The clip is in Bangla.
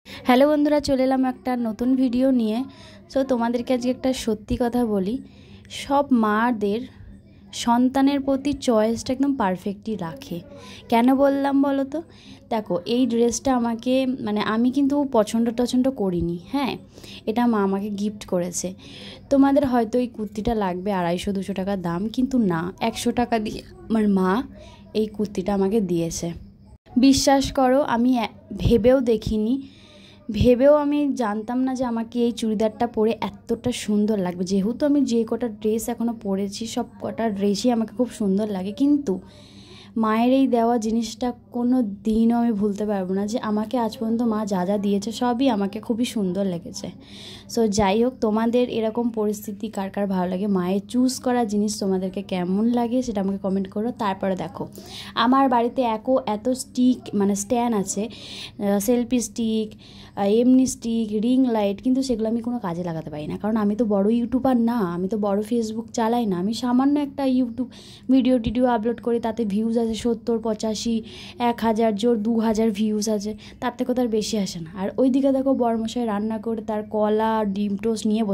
হ্যালো বন্ধুরা, চলে এলাম একটা নতুন ভিডিও নিয়ে। সো তোমাদেরকে আজকে একটা সত্যি কথা বলি, সব মাদের সন্তানের প্রতি চয়েসটা একদম পারফেক্টই রাখে। কেন বললাম বলো তো? দেখো, এই ড্রেসটা আমাকে আমি কিন্তু পছন্দ করিনি। হ্যাঁ, এটা মা আমাকে গিফট করেছে। তোমাদের হয়তো এই কুর্তিটা লাগবে 250-200 টাকা দাম, কিন্তু না, 100 টাকা দিয়ে আমার মা এই কুর্তিটা আমাকে দিয়েছে। বিশ্বাস করো, আমি ভেবেও আমি জানতাম না যে আমাকে এই চুড়িদারটা পরে এতটা সুন্দর লাগবে। যেহেতু আমি যে কটা ড্রেস এখনও পরেছি, সব কটা ড্রেসই আমাকে খুব সুন্দর লাগে, কিন্তু মায়ের এই দেওয়া জিনিসটা কোনো দিনও আমি ভুলতে পারবো না। যে আমাকে আজ পর্যন্ত মা যা যা দিয়েছে সবই আমাকে খুবই সুন্দর লেগেছে। সো যাই হোক, তোমাদের এরকম পরিস্থিতি কার কার ভালো লাগে, মায়ের চুজ করা জিনিস তোমাদেরকে কেমন লাগে সেটা আমাকে কমেন্ট করো। তারপরে দেখো, আমার বাড়িতে এত স্ট্যান্ড আছে, সেলফি স্টিক, এমনি স্টিক, রিং লাইট, কিন্তু সেগুলো আমি কোনো কাজে লাগাতে পারি না। কারণ আমি তো বড় ইউটিউবার না, আমি তো বড় ফেসবুক চালাই না। আমি সামান্য একটা ইউটিউব ভিডিও আপলোড করি, তাতে ভিউজ আছে 70, 85, 1000, জোর 2000 ভিউজ আছে, তার থেকে তার বেশি আসে না। আর ওইদিকে দেখো, বড়মশাই রান্না করে তার কলা ডিম টোস্ট নিয়ে বসে।